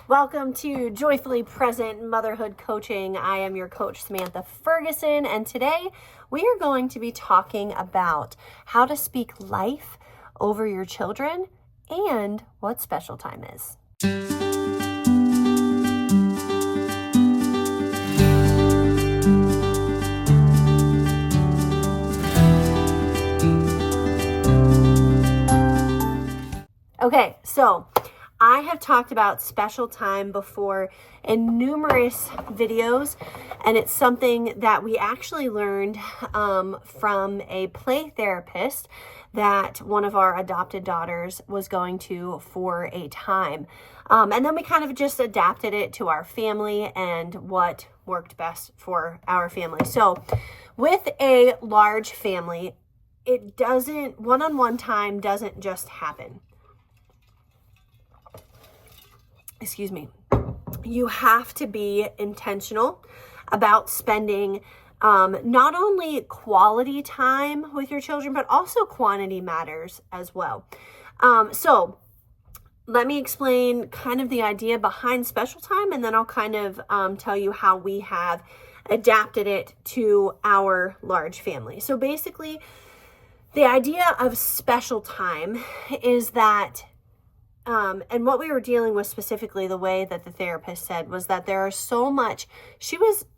Welcome to Joyfully Present Motherhood Coaching. I am your coach, Samantha Ferguson, and today we are going to be talking about how to speak life over your children and what special time is. Okay, so I have talked about special time before in numerous videos, and it's something that we actually learned from a play therapist that one of our adopted daughters was going to for a time. And then we kind of just adapted it to our family and what worked best for our family. So with a large family, one-on-one time doesn't just happen. Excuse me. You have to be intentional about spending not only quality time with your children, but also quantity matters as well. So let me explain kind of the idea behind special time, and then I'll kind of tell you how we have adapted it to our large family. So basically, the idea of special time is that and what we were dealing with specifically, the way that the therapist said, was that there are so much,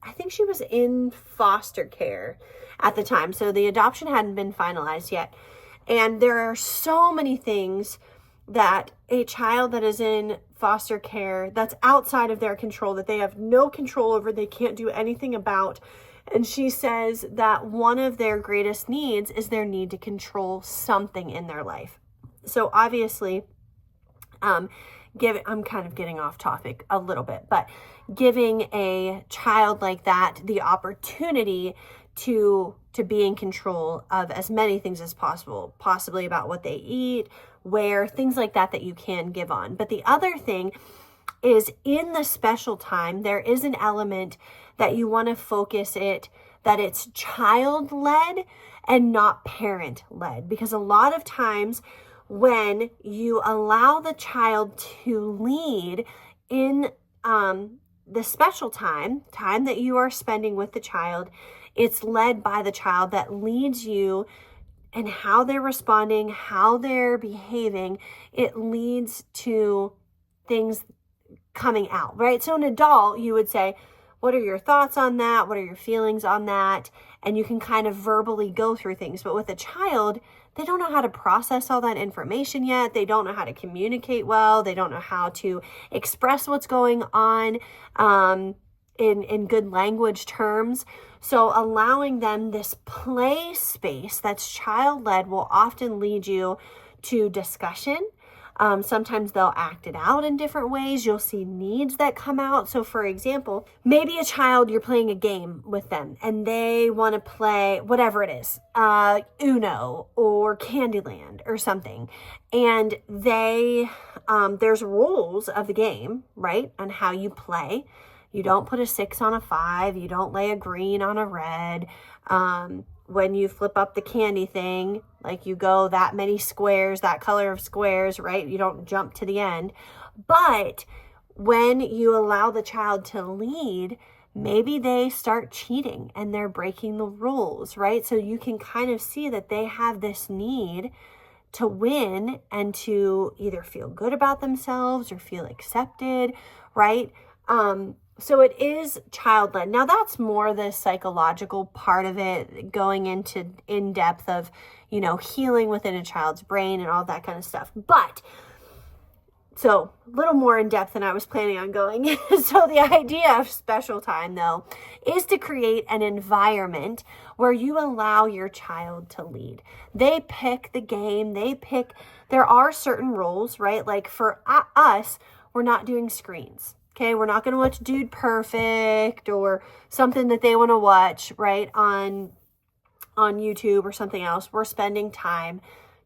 I think she was in foster care at the time. So the adoption hadn't been finalized yet. And there are so many things that a child that is in foster care that's outside of their control, that they have no control over, they can't do anything about. And she says that one of their greatest needs is their need to control something in their life. So obviously, I'm kind of getting off topic a little bit, but giving a child like that the opportunity to be in control of as many things as possible, possibly about what they eat, where, things like that you can give on. But the other thing is, in the special time, there is an element that you want to focus it, that it's child-led and not parent-led, because a lot of times when you allow the child to lead in the special time that you are spending with the child, it's led by the child that leads you, and how they're responding, how they're behaving, it leads to things coming out, right? So an adult, you would say, what are your thoughts on that? What are your feelings on that? And you can kind of verbally go through things. But with a child, they don't know how to process all that information yet. They don't know how to communicate well. They don't know how to express what's going on in good language terms. So allowing them this play space that's child-led will often lead you to discussion. Sometimes they'll act it out in different ways. You'll see needs that come out. So for example, maybe a child, you're playing a game with them and they want to play whatever it is, Uno or Candyland or something. And there's rules of the game, right? On how you play. You don't put a 6 on a 5. You don't lay a green on a red. When you flip up the candy thing, like you go that many squares, that color of squares, right? You don't jump to the end. But when you allow the child to lead, maybe they start cheating and they're breaking the rules, right? So you can kind of see that they have this need to win and to either feel good about themselves or feel accepted, right? So it is child-led. Now that's more the psychological part of it, going into in depth of, healing within a child's brain and all that kind of stuff. But so a little more in depth than I was planning on going. So the idea of special time, though, is to create an environment where you allow your child to lead. They pick the game. There are certain rules, right? Like for us, we're not doing screens. Okay, we're not going to watch Dude Perfect or something that they want to watch, right, on YouTube or something else. We're spending time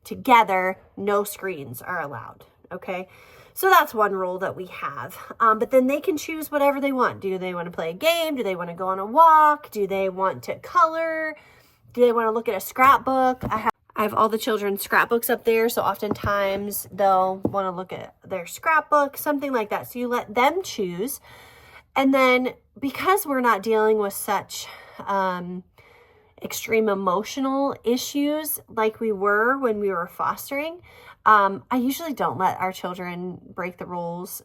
together. No screens are allowed, okay? So that's one rule that we have. But then they can choose whatever they want. Do they want to play a game? Do they want to go on a walk? Do they want to color? Do they want to look at a scrapbook? I I have all the children's scrapbooks up there, so oftentimes they'll want to look at their scrapbook, something like that. So you let them choose. And then because we're not dealing with such extreme emotional issues like we were when we were fostering, I usually don't let our children break the rules,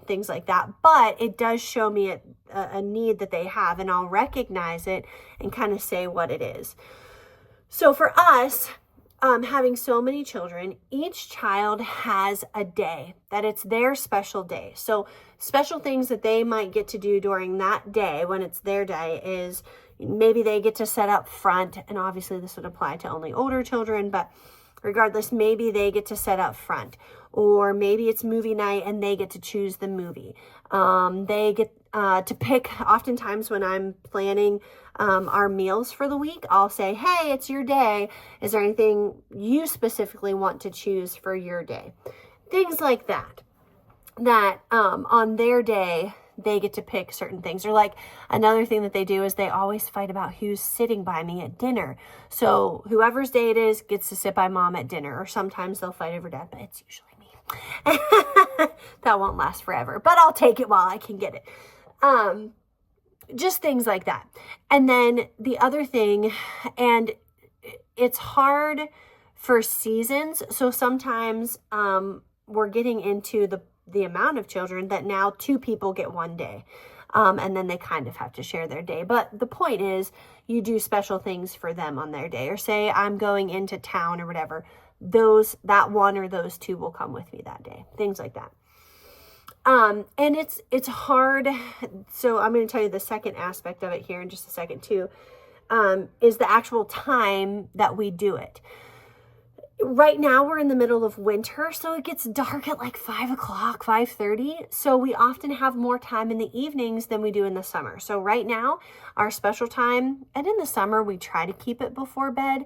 things like that. But it does show me a need that they have, and I'll recognize it and kind of say what it is. So for us, having so many children, each child has a day that it's their special day. So special things that they might get to do during that day when it's their day is maybe they get to set up front. And obviously this would apply to only older children, but regardless, maybe they get to set up front, or maybe it's movie night and they get to choose the movie. They get to pick. Oftentimes when I'm planning our meals for the week, I'll say, hey, it's your day. Is there anything you specifically want to choose for your day? Things like that, on their day, they get to pick certain things. Or like another thing that they do is they always fight about who's sitting by me at dinner. So whoever's day it is gets to sit by mom at dinner, or sometimes they'll fight over dad, but it's usually me. That won't last forever, but I'll take it while I can get it. Just things like that. And then the other thing, and it's hard for seasons. So sometimes we're getting into the amount of children that now 2 people get one day. And then they kind of have to share their day. But the point is you do special things for them on their day, or say I'm going into town or whatever. That one or those 2 will come with me that day. Things like that. And it's hard. So I'm going to tell you the second aspect of it here in just a second too, is the actual time that we do it. Right now we're in the middle of winter, so it gets dark at like 5 o'clock, 5:30. So we often have more time in the evenings than we do in the summer. So right now our special time, and in the summer we try to keep it before bed,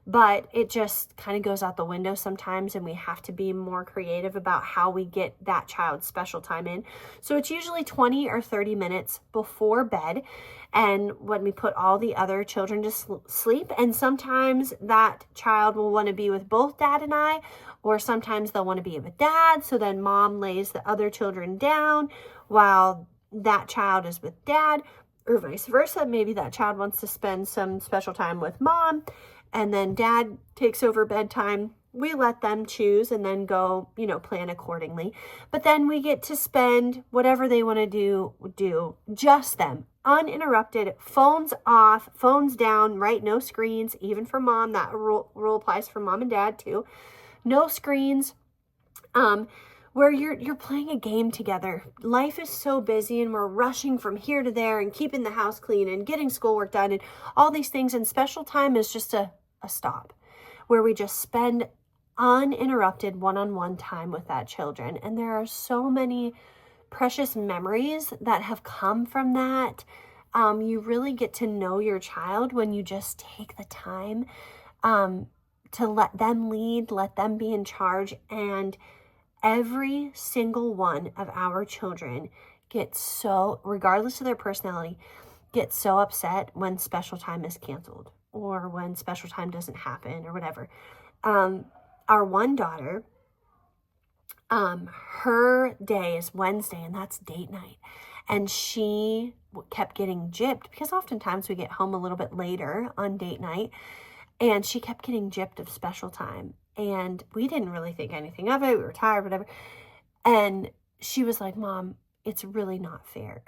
but it just kind of goes out the window sometimes, and we have to be more creative about how we get that child's special time in. So it's usually 20 or 30 minutes before bed, and when we put all the other children to sleep. And sometimes that child will want to be with both dad and I, or sometimes they'll want to be with dad. So then mom lays the other children down while that child is with dad, or vice versa. Maybe that child wants to spend some special time with mom, and then dad takes over bedtime. We let them choose and then go, plan accordingly. But then we get to spend whatever they want to do, just them, uninterrupted, phones off, phones down, right? No screens, even for mom. That rule applies for mom and dad too. No screens, where you're playing a game together. Life is so busy and we're rushing from here to there and keeping the house clean and getting schoolwork done and all these things. And special time is just a stop where we just spend uninterrupted one-on-one time with that children. And there are so many precious memories that have come from that. You really get to know your child when you just take the time to let them lead, let them be in charge. And every single one of our children gets so, regardless of their personality, gets so upset when special time is canceled or when special time doesn't happen or whatever. Our one daughter, her day is Wednesday, and that's date night. And she kept getting gypped because oftentimes we get home a little bit later on date night, and she kept getting gypped of special time. And we didn't really think anything of it. We were tired, whatever. And she was like, Mom, it's really not fair.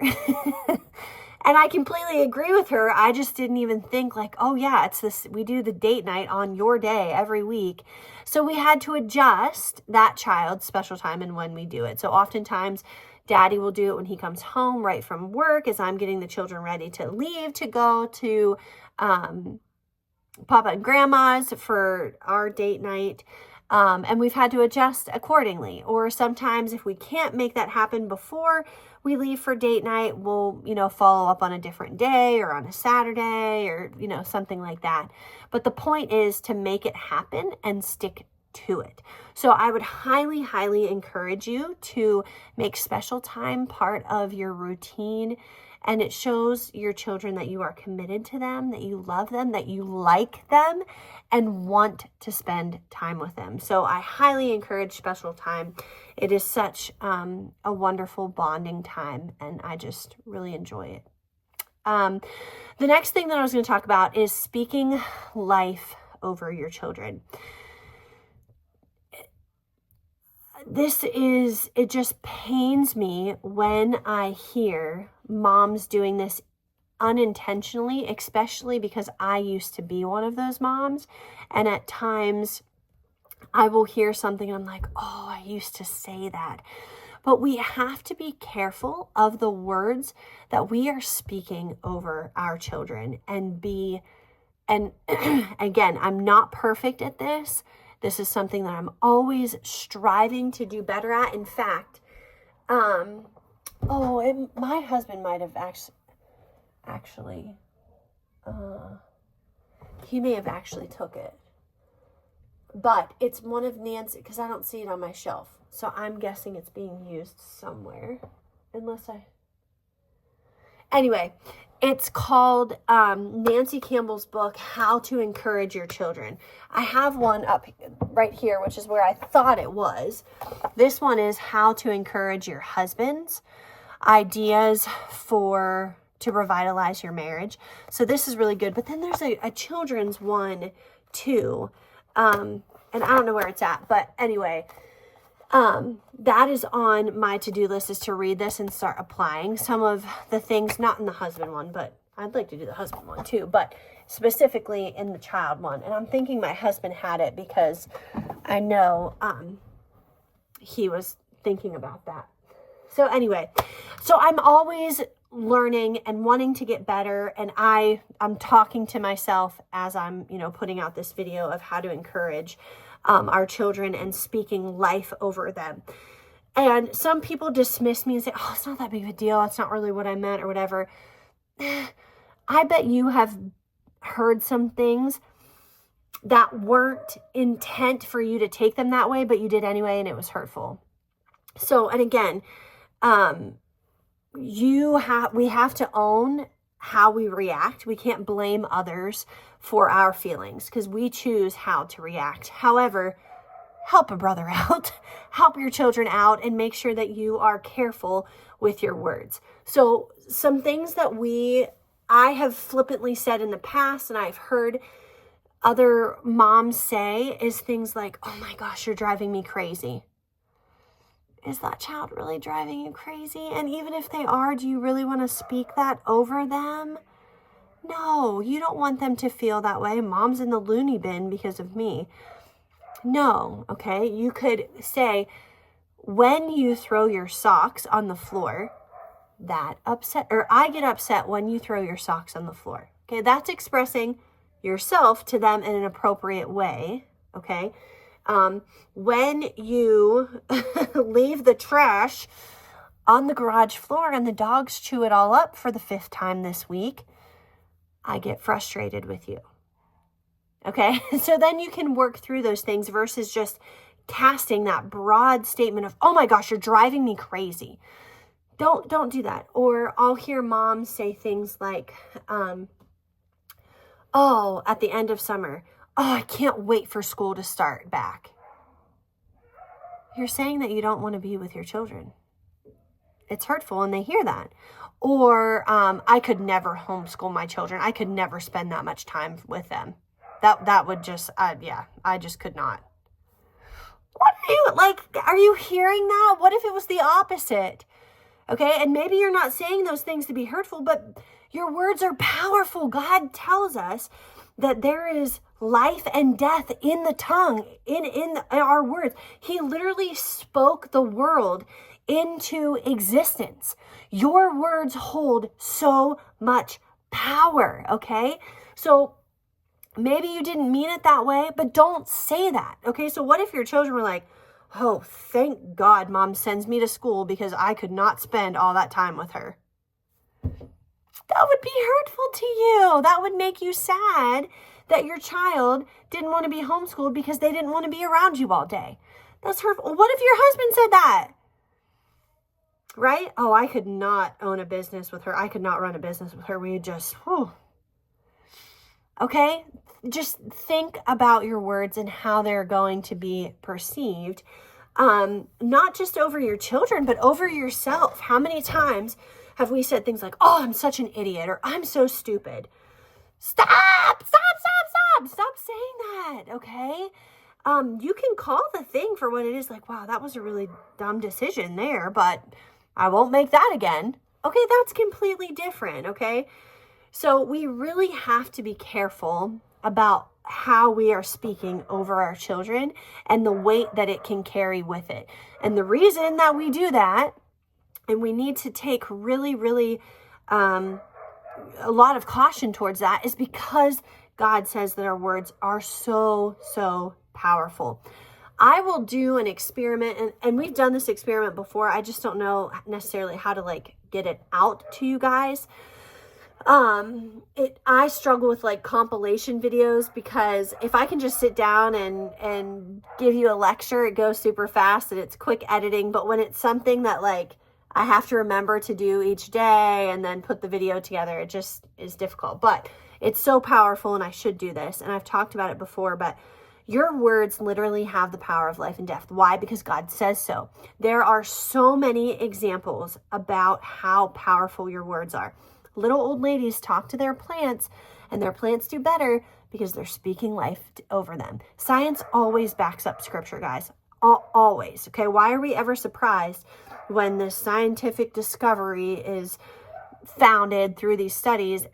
And I completely agree with her. I just didn't even think like, oh yeah, it's this, we do the date night on your day every week. So we had to adjust that child's special time and when we do it. So oftentimes Daddy will do it when he comes home right from work as I'm getting the children ready to leave to go to Papa and Grandma's for our date night. And we've had to adjust accordingly. Or sometimes if we can't make that happen before we leave for date night, we'll, follow up on a different day or on a Saturday or, something like that. But the point is to make it happen and stick to it. So I would highly, highly encourage you to make special time part of your routine. And it shows your children that you are committed to them, that you love them, that you like them, and want to spend time with them. So I highly encourage special time. It is such a wonderful bonding time, and I just really enjoy it. The next thing that I was going to talk about is speaking life over your children. It just pains me when I hear moms doing this unintentionally, especially because I used to be one of those moms. And at times I will hear something and I'm like, oh, I used to say that. But we have to be careful of the words that we are speaking over our children and again, I'm not perfect at this. This is something that I'm always striving to do better at. In fact, my husband might have actually, he may have actually took it. But it's one of Nancy, because I don't see it on my shelf. So I'm guessing it's being used somewhere. Anyway, it's called Nancy Campbell's book, How to Encourage Your Children. I have one up right here, which is where I thought it was. This one is How to Encourage Your Husbands, Ideas to Revitalize Your Marriage. So this is really good. But then there's a children's one too. And I don't know where it's at. But anyway, that is on my to-do list, is to read this and start applying some of the things, not in the husband one, but I'd like to do the husband one too, but specifically in the child one. And I'm thinking my husband had it because I know, he was thinking about that. So anyway, so I'm always learning and wanting to get better. And I'm talking to myself as I'm, putting out this video of how to encourage our children and speaking life over them. And some people dismiss me and say, oh, it's not that big of a deal. It's not really what I meant or whatever. I bet you have heard some things that weren't intent for you to take them that way, but you did anyway, and it was hurtful. So, and again, we have to own how we react. We can't blame others for our feelings because we choose how to react. However, help a brother out, help your children out, and make sure that you are careful with your words. So some things that I have flippantly said in the past, and I've heard other moms say, is things like, oh my gosh, you're driving me crazy. Is that child really driving you crazy? And even if they are, do you really want to speak that over them? No, you don't want them to feel that way. Mom's in the loony bin because of me. No, okay? You could say, when you throw your socks on the floor, I get upset when you throw your socks on the floor. Okay, that's expressing yourself to them in an appropriate way, okay? When you leave the trash on the garage floor and the dogs chew it all up for the 5th time this week, I get frustrated with you. Okay, so then you can work through those things versus just casting that broad statement of, oh my gosh, you're driving me crazy. Don't do that. Or I'll hear moms say things like, at the end of summer, oh, I can't wait for school to start back. You're saying that you don't want to be with your children. It's hurtful, and they hear that. Or I could never homeschool my children. I could never spend that much time with them. That would just, I just could not. Are you hearing that? What if it was the opposite? Okay, and maybe you're not saying those things to be hurtful, but your words are powerful. God tells us that there is life and death in the tongue, in our words. He literally spoke the world into existence. Your words hold so much power, okay? So maybe you didn't mean it that way, but don't say that, okay? So what if your children were like, oh, thank God mom sends me to school because I could not spend all that time with her. That would be hurtful to you. That would make you sad that your child didn't want to be homeschooled because they didn't want to be around you all day. That's hurtful. What if your husband said that? Right? Oh, I could not own a business with her. I could not run a business with her. We just, whew. Okay? Just think about your words and how they're going to be perceived. Not just over your children, but over yourself. How many times have we said things like, oh, I'm such an idiot, or I'm so stupid? Stop saying that, okay? You can call the thing for what it is, like, wow, that was a really dumb decision there, but I won't make that again. Okay, that's completely different, okay? So we really have to be careful about how we are speaking over our children and the weight that it can carry with it. And the reason that we do that, and we need to take really, a lot of caution towards that, is because God says that our words are so powerful. I will do an experiment, and we've done this experiment before. I just don't know necessarily how to like get it out to you guys. I struggle with like compilation videos, because if I can just sit down and give you a lecture, it goes super fast and it's quick editing. But when it's something that like I have to remember to do each day and then put the video together, it just is difficult. But it's so powerful, and I should do this. And I've talked about it before, but your words literally have the power of life and death. Why? Because God says so. There are so many examples about how powerful your words are. Little old ladies talk to their plants, and their plants do better because they're speaking life over them. Science always backs up scripture, guys. Always. Okay. Why are we ever surprised when this scientific discovery is founded through these studies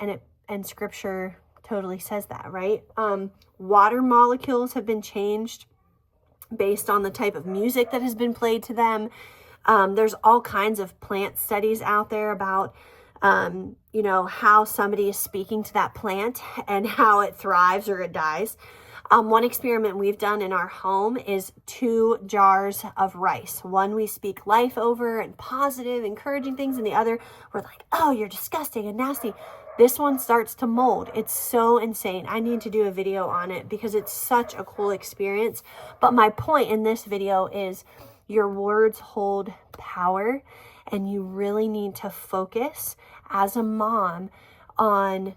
and scripture totally says that, right? Water molecules have been changed based on the type of music that has been played to them. There's all kinds of plant studies out there about how somebody is speaking to that plant and how it thrives or it dies. One experiment we've done in our home is 2 jars of rice. One we speak life over and positive, encouraging things, and the other we're like, oh, you're disgusting and nasty. This one starts to mold. It's so insane. I need to do a video on it because it's such a cool experience. But my point in this video is your words hold power, and you really need to focus as a mom on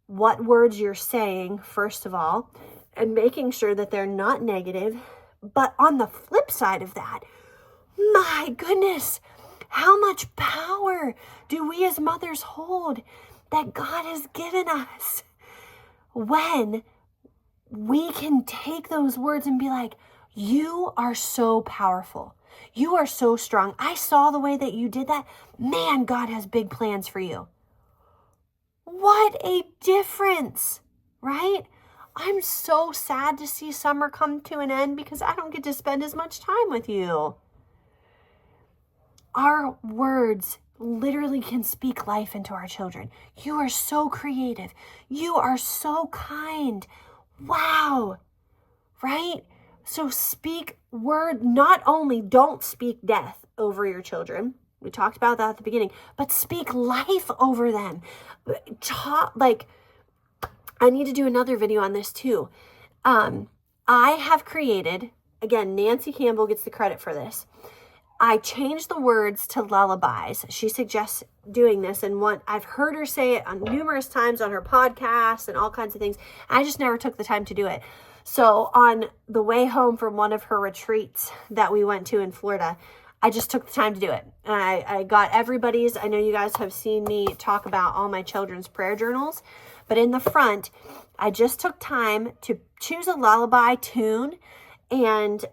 what words you're saying, first of all, and making sure that they're not negative. But on the flip side of that, my goodness, how much power do we as mothers hold that God has given us when we can take those words and be like, you are so powerful. You are so strong. I saw the way that you did that. Man, God has big plans for you. What a difference, right? I'm so sad to see summer come to an end because I don't get to spend as much time with you. Our words literally can speak life into our children. You are so creative. You are so kind. Wow. Right? So speak word, not only don't speak death over your children. We talked about that at the beginning, but speak life over them. I need to do another video on this too. I have created, again, Nancy Campbell gets the credit for this. I changed the words to lullabies. She suggests doing this, and what I've heard her say it on numerous times on her podcast and all kinds of things. I just never took the time to do it. So on the way home from one of her retreats that we went to in Florida, I just took the time to do it. And I got everybody's. I know you guys have seen me talk about all my children's prayer journals, but in the front, I just took time to choose a lullaby tune and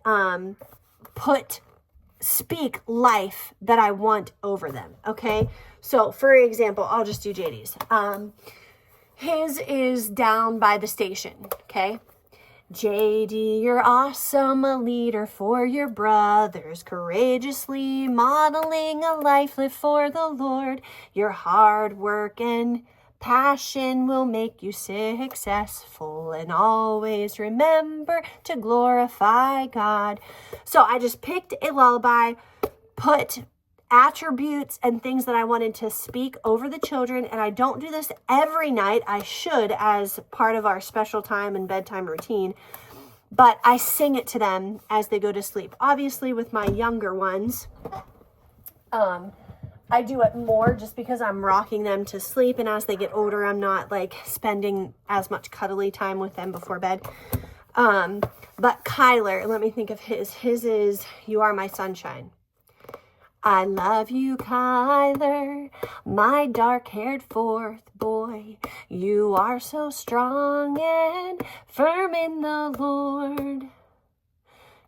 speak life that I want over them. Okay. So for example, I'll just do JD's. His is Down by the Station. Okay. JD, you're awesome, a leader for your brothers, courageously modeling a life lived for the Lord. Your hard work and passion will make you successful, and always remember to glorify God. So I just picked a lullaby, put attributes and things that I wanted to speak over the children. And I don't do this every night. I should, as part of our special time and bedtime routine. But I sing it to them as they go to sleep. Obviously, with my younger ones, I do it more just because I'm rocking them to sleep. And as they get older, I'm not like spending as much cuddly time with them before bed. But Kyler, let me think of his. His is, "You Are My Sunshine." I love you, Kyler, my dark-haired fourth boy. You are so strong and firm in the Lord.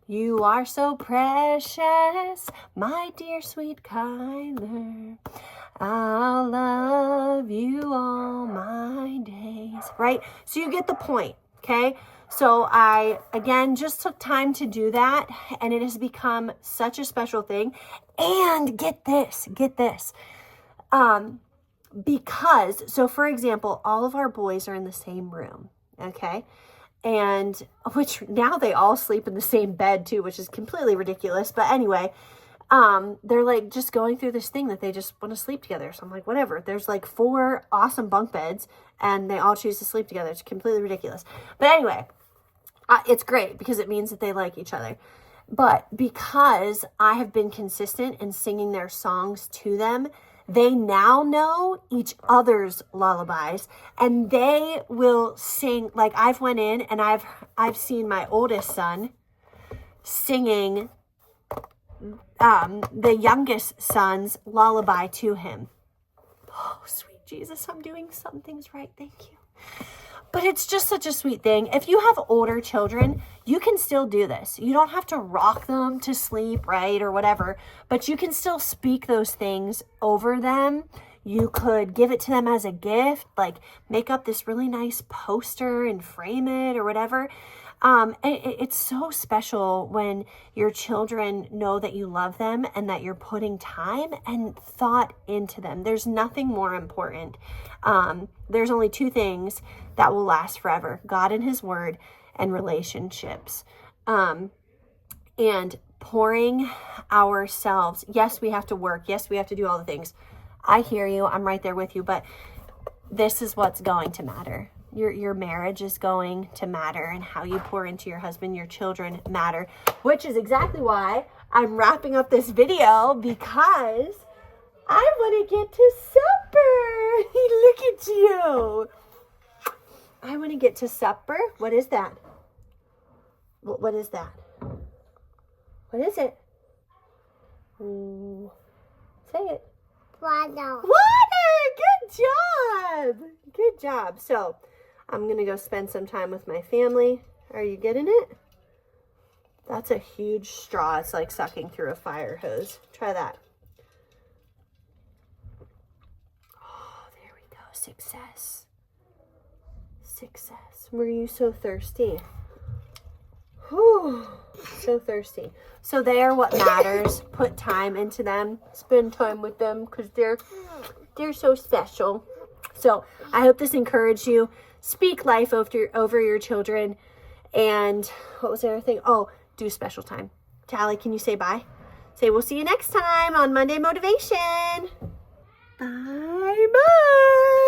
You are so precious, my dear sweet Kyler. I'll love you all my days. Right? So you get the point, okay? So I, again, just took time to do that, and it has become such a special thing. And get this, because, so for example, all of our boys are in the same room, okay? And which now they all sleep in the same bed too, which is completely ridiculous. But anyway, they're like just going through this thing that they just want to sleep together. So I'm like, whatever. There's like 4 awesome bunk beds and they all choose to sleep together. It's completely ridiculous. But anyway, it's great because it means that they like each other. But because I have been consistent in singing their songs to them, they now know each other's lullabies, and they will sing. Like, I've went in and I've seen my oldest son singing the youngest son's lullaby to him. Oh, sweet Jesus, I'm doing some things right. Thank you. But it's just such a sweet thing. If you have older children, you can still do this. You don't have to rock them to sleep, right, or whatever, but you can still speak those things over them. You could give it to them as a gift, like make up this really nice poster and frame it or whatever. It's so special when your children know that you love them and that you're putting time and thought into them. There's nothing more important. There's only 2 things that will last forever: God and His Word, and relationships. And pouring ourselves. Yes, we have to work. Yes, we have to do all the things. I hear you. I'm right there with you. But this is what's going to matter. Your marriage is going to matter, and how you pour into your husband, your children matter, which is exactly why I'm wrapping up this video, because I want to get to supper. Look at you. I want to get to supper. What is that? What is that? What is it? Ooh. Say it. Water. Water! Good job! Good job. So, I'm going to go spend some time with my family. Are you getting it? That's a huge straw. It's like sucking through a fire hose. Try that. Oh, there we go. Success. Success. Were you so thirsty? Whew. So thirsty. So they are what matters. Put time into them. Spend time with them because they're so special. So I hope this encouraged you. Speak life over your children. And what was the other thing? Oh, do special time. Tally, can you say bye? Say we'll see you next time on Monday Motivation. Bye-bye.